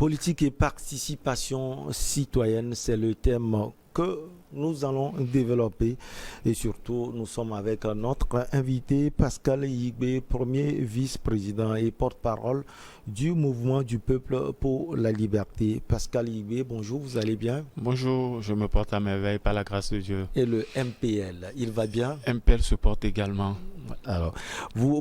Politique et participation citoyenne, c'est le thème que nous allons développer et surtout nous sommes avec notre invité Pascal Yigbe, premier vice-président et porte-parole du mouvement du peuple pour la liberté. Pascal Yigbe, bonjour, vous allez bien? Bonjour, je me porte à merveille par la grâce de Dieu. Et le MPL, il va bien? MPL se porte également. Alors,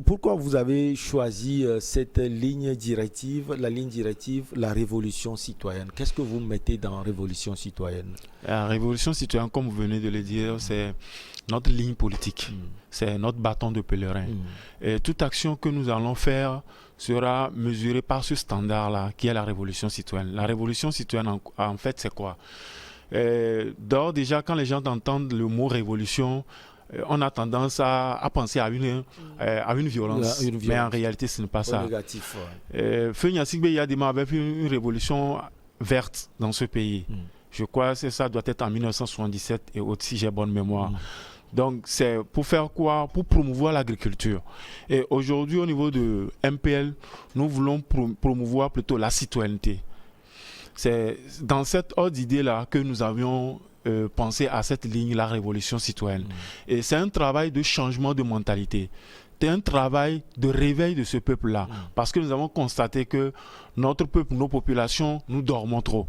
pourquoi vous avez choisi cette ligne directive, la révolution citoyenne? Qu'est-ce que vous mettez dans révolution citoyenne? La révolution citoyenne, comme vous venez de le dire, c'est notre ligne politique. C'est notre bâton de pèlerin. Et toute action que nous allons faire sera mesurée par ce standard-là, qui est la révolution citoyenne. La révolution citoyenne, en fait, c'est quoi? D'ores déjà, quand les gens entendent le mot révolution, on a tendance à penser à une violence, mais en réalité, ce n'est pas ça. Négatif, Feu Gnassingbé Yadima avait fait une révolution verte dans ce pays. Je crois que ça doit être en 1977 et autres, si j'ai bonne mémoire. Donc, c'est pour faire quoi? Pour promouvoir l'agriculture. Et aujourd'hui, au niveau de MPL, nous voulons promouvoir plutôt la citoyenneté. C'est dans cette ordre d'idée-là que nous avions pensé à cette ligne, la révolution citoyenne. Et c'est un travail de changement de mentalité. C'est un travail de réveil de ce peuple-là. Parce que nous avons constaté que notre peuple, nos populations, nous dormons trop.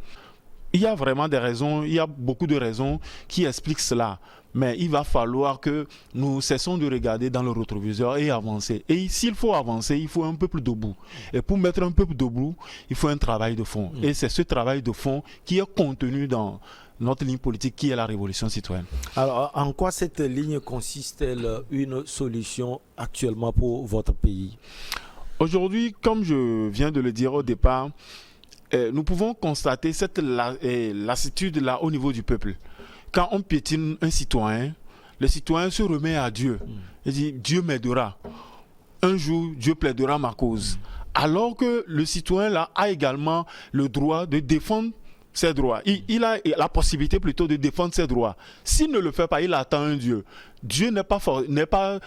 Il y a vraiment des raisons, il y a beaucoup de raisons qui expliquent cela. Mais il va falloir que nous cessons de regarder dans le rétroviseur et avancer. Et s'il faut avancer, il faut un peuple debout. Et pour mettre un peuple debout, il faut un travail de fond. Et c'est ce travail de fond qui est contenu dans notre ligne politique qui est la révolution citoyenne. Alors, en quoi cette ligne consiste-t-elle une solution actuellement pour votre pays? Aujourd'hui, comme je viens de le dire au départ, nous pouvons constater cette lassitude-là au niveau du peuple. Quand on piétine un citoyen, le citoyen se remet à Dieu. Il dit, Dieu m'aidera. Un jour, Dieu plaidera ma cause. Alors que le citoyen-là a également le droit de défendre ses droits. Il a la possibilité plutôt de défendre ses droits. S'il ne le fait pas, il attend un Dieu. Dieu n'est pas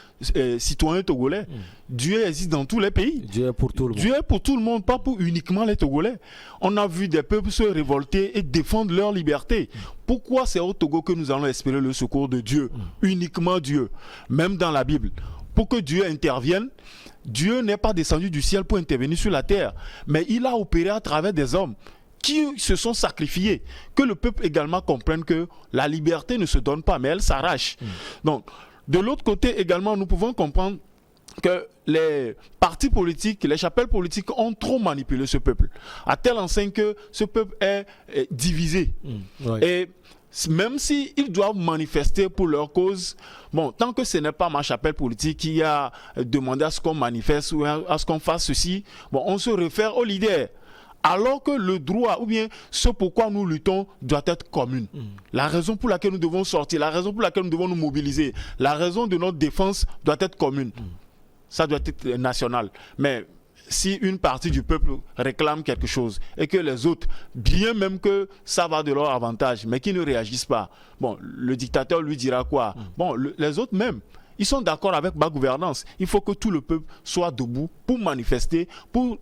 citoyen togolais. Dieu existe dans tous les pays. Dieu est pour tout le monde. Dieu est pour tout le monde, pas pour uniquement les Togolais. On a vu des peuples se révolter et défendre leur liberté. Pourquoi c'est au Togo que nous allons espérer le secours de Dieu? Uniquement Dieu. Même dans la Bible. Pour que Dieu intervienne, Dieu n'est pas descendu du ciel pour intervenir sur la terre. Mais il a opéré à travers des hommes qui se sont sacrifiés, que le peuple également comprenne que la liberté ne se donne pas, mais elle s'arrache. Donc, de l'autre côté également, nous pouvons comprendre que les partis politiques, les chapelles politiques ont trop manipulé ce peuple, à telle enseigne que ce peuple est divisé. Et même s'ils doivent manifester pour leur cause, bon, tant que ce n'est pas ma chapelle politique qui a demandé à ce qu'on manifeste ou à ce qu'on fasse ceci, bon, on se réfère aux leaders. Alors que le droit, ou bien ce pourquoi nous luttons, doit être commune. La raison pour laquelle nous devons sortir, la raison pour laquelle nous devons nous mobiliser, la raison de notre défense doit être commune. Ça doit être national. Mais si une partie du peuple réclame quelque chose et que les autres, bien même que ça va de leur avantage, mais qui ne réagissent pas, bon, le dictateur lui dira quoi? Bon, les autres même, ils sont d'accord avec ma gouvernance. Il faut que tout le peuple soit debout pour manifester, pour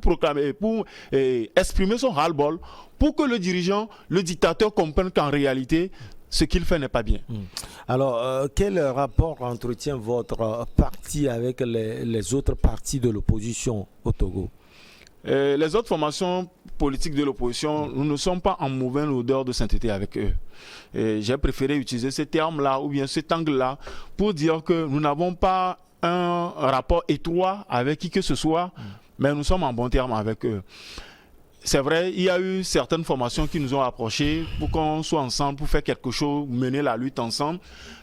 proclamer, pour exprimer son ras-le-bol, pour que le dirigeant, le dictateur comprenne qu'en réalité, ce qu'il fait n'est pas bien. Alors, quel rapport entretient votre parti avec les autres partis de l'opposition au Togo? Les autres formations politiques de l'opposition, nous ne sommes pas en mauvaise odeur de sainteté avec eux. J'ai préféré utiliser ce terme-là ou bien cet angle-là pour dire que nous n'avons pas un rapport étroit avec qui que ce soit, mais nous sommes en bon terme avec eux. C'est vrai, il y a eu certaines formations qui nous ont approchés pour qu'on soit ensemble, pour faire quelque chose, mener la lutte ensemble,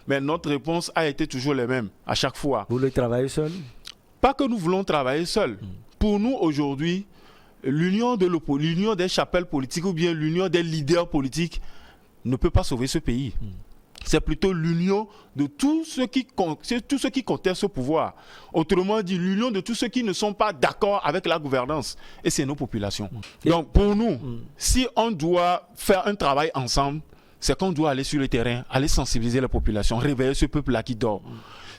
mais notre réponse a été toujours la même à chaque fois. Vous voulez travailler seul? Pas que nous voulons travailler seuls. Pour nous aujourd'hui, l'union des chapelles politiques ou bien l'union des leaders politiques ne peut pas sauver ce pays. C'est plutôt l'union de tous ceux qui contestent ce pouvoir. Autrement dit, l'union de tous ceux qui ne sont pas d'accord avec la gouvernance. Et c'est nos populations. Donc pour nous, si on doit faire un travail ensemble, c'est qu'on doit aller sur le terrain, aller sensibiliser la population, réveiller ce peuple-là qui dort.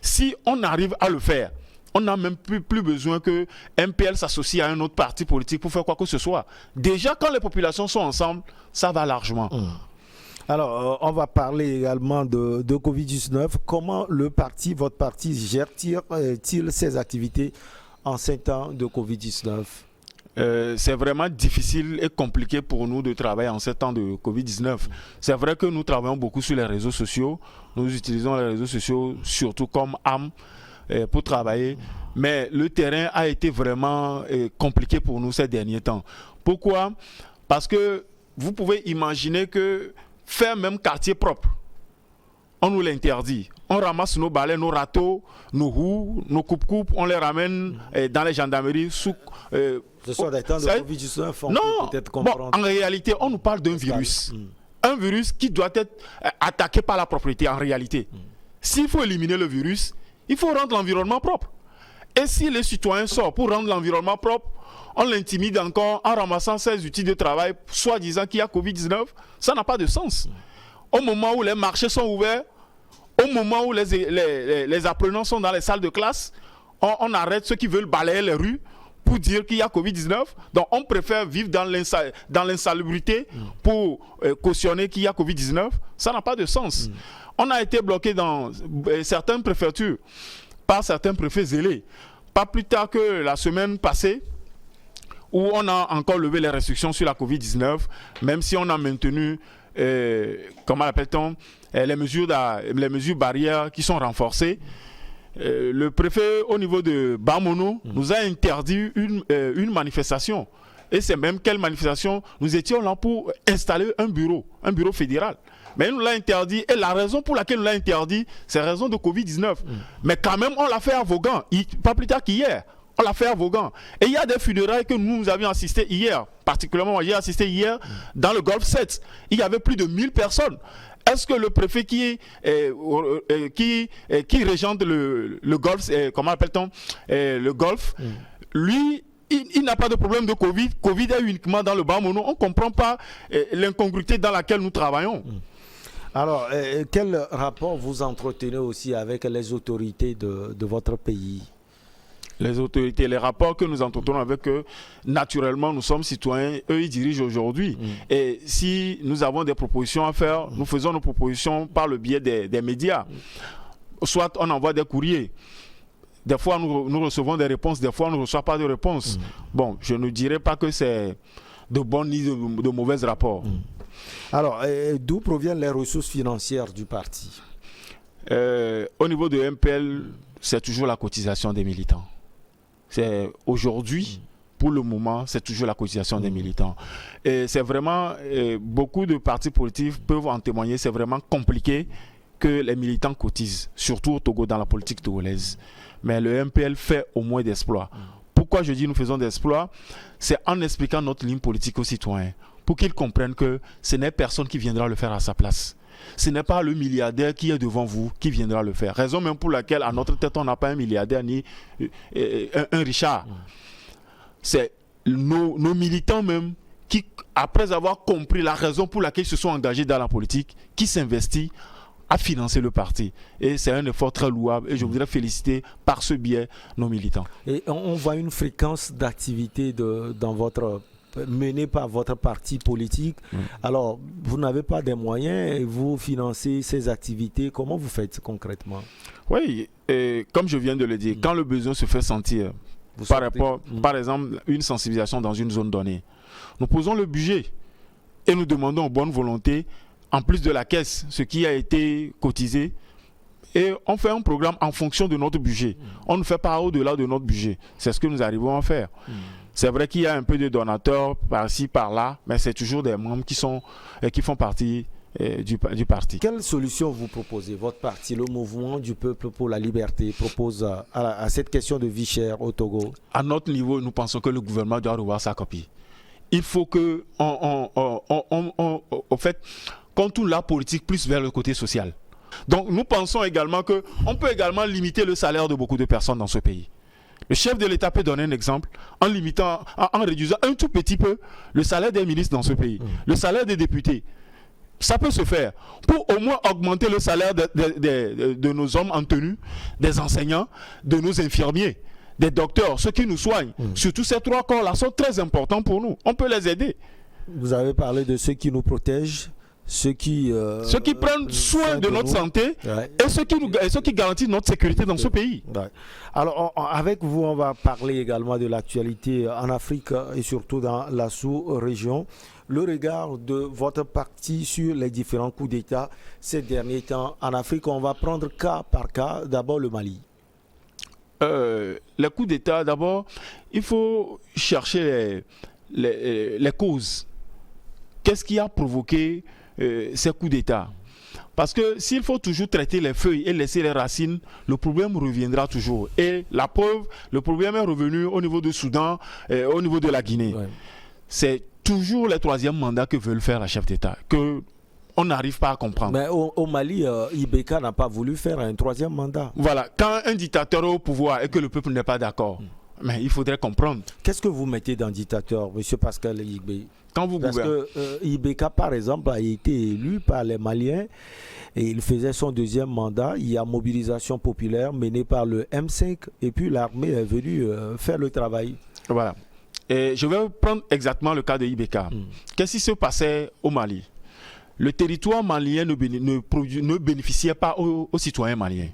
Si on arrive à le faire, On n'a même plus besoin que MPL s'associe à un autre parti politique pour faire quoi que ce soit. Déjà, quand les populations sont ensemble, ça va largement. Alors, on va parler également de Covid-19. Comment votre parti gère-t-il ses activités en ces temps de Covid-19? C'est vraiment difficile et compliqué pour nous de travailler en ces temps de Covid-19. C'est vrai que nous travaillons beaucoup sur les réseaux sociaux. Nous utilisons les réseaux sociaux surtout comme arme pour travailler. Mais le terrain a été vraiment compliqué pour nous ces derniers temps. Pourquoi? Parce que vous pouvez imaginer que faire même quartier propre, on nous l'interdit. On ramasse nos balais, nos râteaux, nos roues, nos coupes-coupes, on les ramène dans les gendarmeries sous... Ce sont des temps de Covid-19, on non, peut peut-être comprendre. Bon, en réalité, on nous parle d'un virus. Un virus qui doit être attaqué par la propriété en réalité. S'il faut éliminer le virus, il faut rendre l'environnement propre. Et si les citoyens sortent pour rendre l'environnement propre, on l'intimide encore en ramassant ses outils de travail, soi-disant qu'il y a Covid-19, ça n'a pas de sens. Au moment où les marchés sont ouverts, au moment où les apprenants sont dans les salles de classe, on arrête ceux qui veulent balayer les rues pour dire qu'il y a Covid-19. Donc on préfère vivre dans l'insalubrité pour cautionner qu'il y a Covid-19. Ça n'a pas de sens. On a été bloqué dans certaines préfectures par certains préfets zélés. Pas plus tard que la semaine passée, où on a encore levé les restrictions sur la Covid-19, même si on a maintenu, comment l'appelle-t-on, les mesures barrières qui sont renforcées. Le préfet au niveau de Bamono nous a interdit une manifestation. Et c'est même quelle manifestation? Nous étions là pour installer un bureau fédéral. Mais il nous l'a interdit. Et la raison pour laquelle il nous l'a interdit, c'est la raison de Covid-19. Mais quand même, on l'a fait à Vaughan, pas plus tard qu'hier. On l'a fait à Vaughan. Et il y a des funérailles que nous avions assisté hier. Particulièrement, moi, j'ai assisté hier dans le Golfe 7. Il y avait plus de 1000 personnes. Est-ce que le préfet qui régente le Golfe, comment appelle-t-on, le Golfe, lui, il n'a pas de problème de Covid. Covid est uniquement dans le Bamono. On ne comprend pas l'incongruité dans laquelle nous travaillons. Alors, quel rapport vous entretenez aussi avec les autorités de votre pays? Les autorités, les rapports que nous entretenons avec eux, naturellement, nous sommes citoyens, eux, ils dirigent aujourd'hui. Et si nous avons des propositions à faire, nous faisons nos propositions par le biais des médias. Soit on envoie des courriers. Des fois, nous recevons des réponses, des fois, on ne reçoit pas de réponses. Bon, je ne dirais pas que c'est de bons ni de mauvais rapports. Alors, d'où proviennent les ressources financières du parti? Au niveau de MPL, c'est toujours la cotisation des militants. C'est aujourd'hui, pour le moment, c'est toujours la cotisation des militants. Et c'est vraiment, beaucoup de partis politiques peuvent en témoigner, c'est vraiment compliqué que les militants cotisent, surtout au Togo, dans la politique togolaise. Mais le MPL fait au moins d'exploits. Pourquoi je dis nous faisons des exploits? C'est en expliquant notre ligne politique aux citoyens, pour qu'ils comprennent que ce n'est personne qui viendra le faire à sa place. Ce n'est pas le milliardaire qui est devant vous qui viendra le faire. Raison même pour laquelle, à notre tête, on n'a pas un milliardaire ni un Richard. C'est nos militants même qui, après avoir compris la raison pour laquelle ils se sont engagés dans la politique, qui s'investissent à financer le parti. Et c'est un effort très louable et je voudrais féliciter par ce biais nos militants. Et on voit une fréquence d'activité menée par votre parti politique. Alors, vous n'avez pas des moyens et vous financez ces activités. Comment vous faites concrètement? Oui, et comme je viens de le dire, quand le besoin se fait sentir, par exemple, une sensibilisation dans une zone donnée, nous posons le budget et nous demandons en bonne volonté, en plus de la caisse, ce qui a été cotisé, et on fait un programme en fonction de notre budget. On ne fait pas au-delà de notre budget. C'est ce que nous arrivons à faire. C'est vrai qu'il y a un peu de donateurs par-ci, par-là, mais c'est toujours des membres qui font partie du parti. Quelle solution vous proposez? Votre parti, le Mouvement du Peuple pour la Liberté, propose à cette question de vie chère au Togo? À notre niveau, nous pensons que le gouvernement doit revoir sa copie. Il faut que, au fait, qu'on tourne la politique plus vers le côté social. Donc nous pensons également qu'on peut également limiter le salaire de beaucoup de personnes dans ce pays. Le chef de l'État peut donner un exemple en réduisant un tout petit peu le salaire des ministres dans ce pays, le salaire des députés. ça peut se faire pour au moins augmenter le salaire de nos hommes en tenue, des enseignants, de nos infirmiers, des docteurs, ceux qui nous soignent. Surtout ces 3 corps-là sont très importants pour nous. On peut les aider. Vous avez parlé de ceux qui nous protègent, ceux qui prennent soin de notre santé, ouais, et ceux qui garantissent notre sécurité dans ce pays. Ouais. Alors, avec vous, on va parler également de l'actualité en Afrique et surtout dans la sous-région. Le regard de votre parti sur les différents coups d'État ces derniers temps en Afrique, on va prendre cas par cas. D'abord le Mali. Les coups d'État, d'abord, il faut chercher les causes. Qu'est-ce qui a provoqué ces coups d'État? Parce que s'il faut toujours traiter les feuilles et laisser les racines, le problème reviendra toujours. Et la preuve, le problème est revenu au niveau du Soudan, au niveau de la Guinée. Ouais. C'est toujours le 3e mandat que veulent faire les chefs d'État, qu'on n'arrive pas à comprendre. Mais au Mali, Ibeka n'a pas voulu faire un 3e mandat. Voilà, quand un dictateur est au pouvoir et que le peuple n'est pas d'accord, mais il faudrait comprendre. Qu'est-ce que vous mettez dans dictateur, M. Pascal Igbe? Quand vous Parce que Ibeka, par exemple, a été élu par les Maliens et il faisait son 2e mandat. Il y a mobilisation populaire menée par le M5 et puis l'armée est venue faire le travail. Voilà. Et je vais prendre exactement le cas de Ibeka. Qu'est-ce qui se passait au Mali? Le territoire malien ne bénéficiait pas aux citoyens maliens.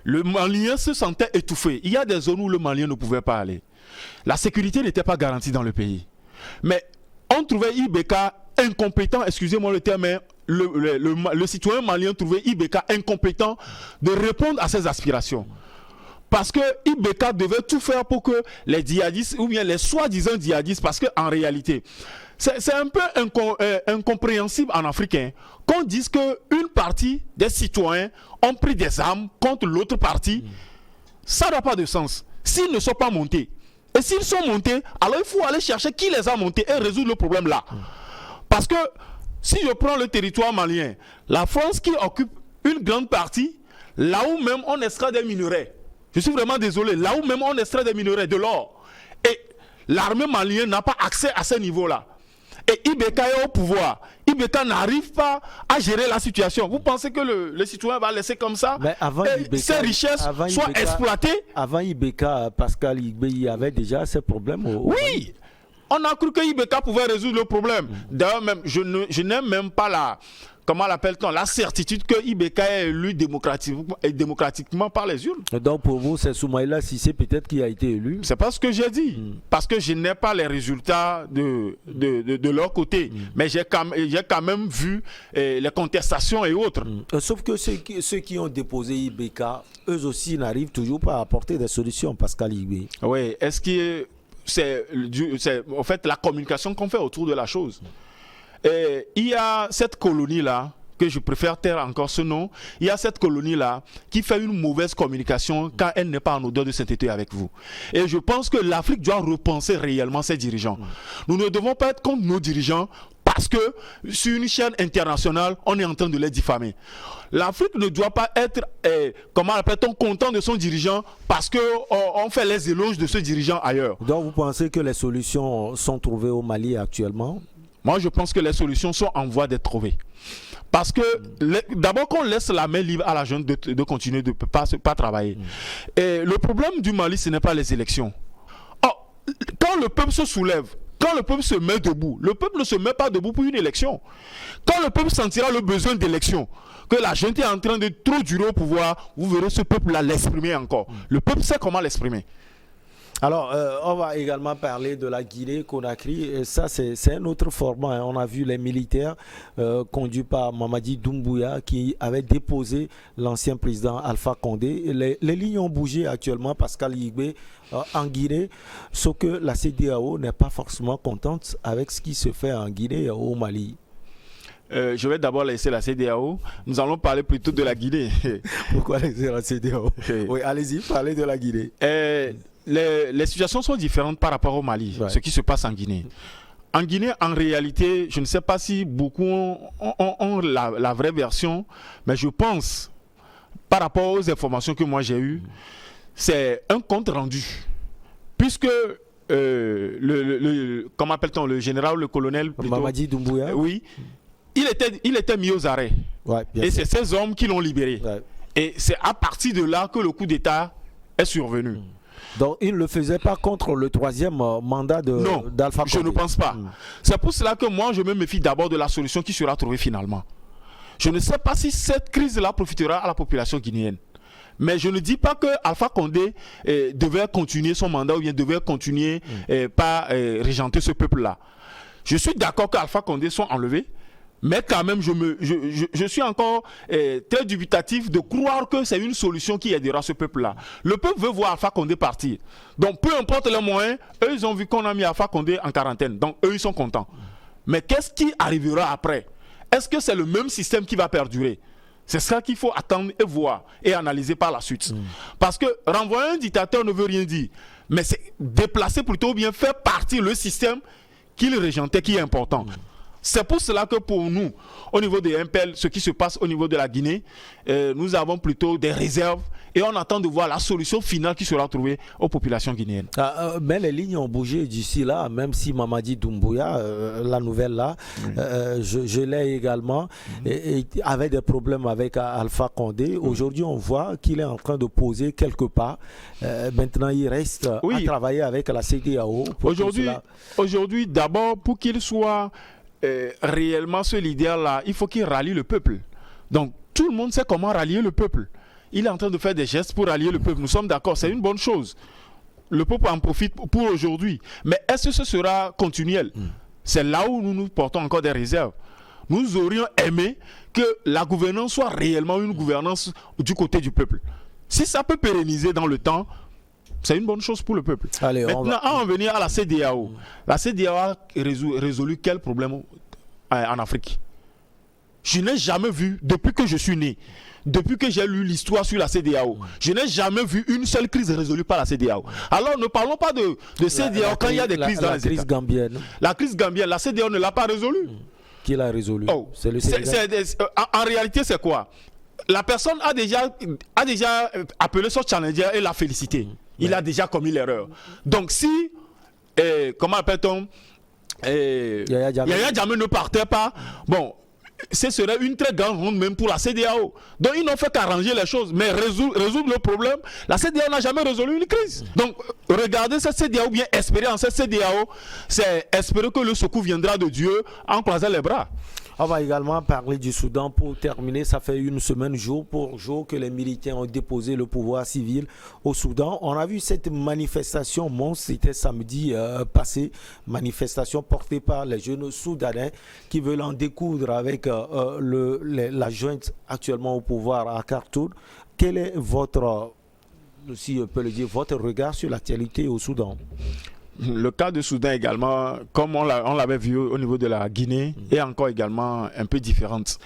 Le Malien se sentait étouffé. Il y a des zones où le Malien ne pouvait pas aller. La sécurité n'était pas garantie dans le pays. Mais on trouvait Ibeka incompétent, excusez-moi le terme, mais le citoyen malien trouvait Ibeka incompétent de répondre à ses aspirations. Parce que Ibeka devait tout faire pour que les djihadistes, ou bien les soi-disant djihadistes, parce qu'en réalité, c'est un peu incompréhensible en Afrique qu'on dise qu'une partie des citoyens ont pris des armes contre l'autre partie. Ça n'a pas de sens. S'ils ne sont pas montés, et s'ils sont montés, alors il faut aller chercher qui les a montés et résoudre le problème là. Parce que si je prends le territoire malien, la France qui occupe une grande partie, là où même on extrait des minerais, je suis vraiment désolé, là où même on extrait des minerais, de l'or, et l'armée malienne n'a pas accès à ce niveau-là. Et Ibeka est au pouvoir. Ibeka n'arrive pas à gérer la situation. Vous pensez que le citoyen va laisser comme ça ces richesses soient exploitées? Avant Ibeka, Pascal Igbe, il y avait déjà ces problèmes Oui, on a cru que Ibeka pouvait résoudre le problème. D'ailleurs, même, je n'aime même pas comment l'appelle-t-on, la certitude que Ibeka est élu démocratiquement par les urnes. Donc pour vous, c'est Soumaïla Cissé peut-être qui a été élu? C'est pas ce que j'ai dit. Parce que je n'ai pas les résultats de leur côté. Mais j'ai quand même vu les contestations et autres. Sauf que ceux qui ont déposé Ibeka, eux aussi n'arrivent toujours pas à apporter des solutions, Pascal Igbe. Oui, est-ce que c'est en fait la communication qu'on fait autour de la chose? Et il y a cette colonie-là, que je préfère taire encore ce nom, il y a cette colonie-là qui fait une mauvaise communication quand elle n'est pas en odeur de sainteté avec vous. Et je pense que l'Afrique doit repenser réellement ses dirigeants. Nous ne devons pas être contre nos dirigeants parce que sur une chaîne internationale, on est en train de les diffamer. L'Afrique ne doit pas être, comment appelle-t-on, content de son dirigeant parce qu'on fait les éloges de ce dirigeant ailleurs. Donc vous pensez que les solutions sont trouvées au Mali actuellement? Moi, je pense que les solutions sont en voie d'être trouvées. Parce que, d'abord, qu'on laisse la main libre à la jeune de continuer de ne pas travailler. Et le problème du Mali, ce n'est pas les élections. Quand le peuple se soulève, quand le peuple se met debout, le peuple ne se met pas debout pour une élection. Quand le peuple sentira le besoin d'élection, que la gente est en train de trop durer au pouvoir, vous verrez ce peuple-là l'exprimer encore. Le peuple sait comment l'exprimer. Alors, on va également parler de la Guinée-Conakry. Et ça, c'est un autre format. Hein. On a vu les militaires conduits par Mamadi Doumbouya qui avait déposé l'ancien président Alpha Condé. Les lignes ont bougé actuellement, Pascal Igbe, en Guinée, sauf que la CEDEAO n'est pas forcément contente avec ce qui se fait en Guinée et au Mali. Je vais d'abord laisser la CEDEAO. Nous allons parler plutôt de la Guinée. Pourquoi laisser la CEDEAO? Oui, allez-y, parlez de la Guinée. Les situations sont différentes par rapport au Mali, ce qui se passe en Guinée. En Guinée, en réalité, je ne sais pas si beaucoup ont la vraie version, mais je pense, par rapport aux informations que moi j'ai eues, c'est un compte rendu. Puisque comment appelle-t-on, le général, le colonel plutôt, Mamadi Doumbouya, oui, il était mis aux arrêts. Ouais, et c'est ces hommes qui l'ont libéré. Ouais. Et c'est à partir de là que le coup d'État est survenu. Donc, il ne le faisait pas contre le troisième mandat d'Alpha Condé. Je ne pense pas. C'est pour cela que moi, je me méfie d'abord de la solution qui sera trouvée finalement. Je ne sais pas si cette crise-là profitera à la population guinéenne. Mais je ne dis pas que Alpha Condé devait continuer son mandat ou bien devait continuer par régenter ce peuple-là. Je suis d'accord qu'Alpha Condé soit enlevé. Mais quand même, je suis encore très dubitatif de croire que c'est une solution qui aidera ce peuple-là. Le peuple veut voir Alpha Condé partir. Donc, peu importe les moyens, eux, ils ont vu qu'on a mis Alpha Condé en quarantaine. Donc, eux, ils sont contents. Mais qu'est-ce qui arrivera après? Est-ce que c'est le même système qui va perdurer? C'est ça qu'il faut attendre et voir et analyser par la suite. Parce que renvoyer un dictateur ne veut rien dire. Mais c'est déplacer plutôt ou bien faire partir le système qu'il régentait qui est important. C'est pour cela que pour nous, au niveau des MPL, ce qui se passe au niveau de la Guinée, nous avons plutôt des réserves et on attend de voir la solution finale qui sera trouvée aux populations guinéennes. Mais les lignes ont bougé d'ici là, même si Mamadi Doumbouya, la nouvelle là, je l'ai également, et avait des problèmes avec Alpha Condé. Aujourd'hui, on voit qu'il est en train de poser quelque part. Maintenant, il reste à travailler avec la CEDEAO. Aujourd'hui, d'abord, pour qu'il soit réellement ce leader-là, il faut qu'il rallie le peuple. Donc, tout le monde sait comment rallier le peuple. Il est en train de faire des gestes pour rallier le peuple. Nous sommes d'accord, c'est une bonne chose. Le peuple en profite pour aujourd'hui. Mais est-ce que ce sera continuel? C'est là où nous portons encore des réserves. Nous aurions aimé que la gouvernance soit réellement une gouvernance du côté du peuple. Si ça peut pérenniser dans le temps, c'est une bonne chose pour le peuple. Allez, maintenant, à en venir à la CEDEAO. La CEDEAO a résolu quel problème en Afrique? Je n'ai jamais vu, depuis que je suis né, depuis que j'ai lu l'histoire sur la CEDEAO, je n'ai jamais vu une seule crise résolue par la CEDEAO. Alors ne parlons pas de CEDEAO quand il y a des crises dans les États. Gambienne. La crise gambienne, la CEDEAO ne l'a pas résolue. Qui l'a résolue? C'est le Sénégal. En réalité, c'est quoi? La personne a déjà appelé son challenger et l'a félicité. Il a déjà commis l'erreur. Donc si, comment appelle-t-on, Yaya Jammeh ne partait pas, bon, ce serait une très grande honte même pour la CEDEAO. Donc ils n'ont fait qu'arranger les choses, mais résoudre le problème, la CEDEAO n'a jamais résolu une crise. Donc regardez cette CEDEAO, ou bien espérer en cette CEDEAO, c'est espérer que le secours viendra de Dieu en croisant les bras. On va également parler du Soudan pour terminer. Ça fait une semaine jour pour jour que les militaires ont déposé le pouvoir civil au Soudan. On a vu cette manifestation monstre, c'était samedi passé, manifestation portée par les jeunes Soudanais qui veulent en découdre avec la junte actuellement au pouvoir à Khartoum. Quel est votre, si on peut le dire, votre regard sur l'actualité au Soudan? Le cas de Soudan également, comme on l'avait vu au niveau de la Guinée, est encore également un peu différente.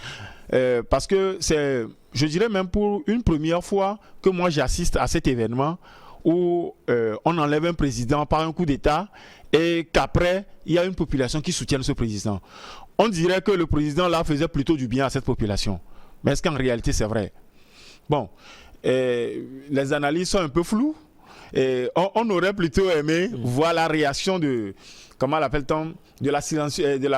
Parce que c'est, je dirais même pour une première fois que moi j'assiste à cet événement où on enlève un président par un coup d'État et qu'après, il y a une population qui soutient ce président. On dirait que le président là faisait plutôt du bien à cette population. Mais est-ce qu'en réalité c'est vrai? Bon, les analyses sont un peu floues. Et on aurait plutôt aimé voir la réaction de, comment l'appelle-t-on, de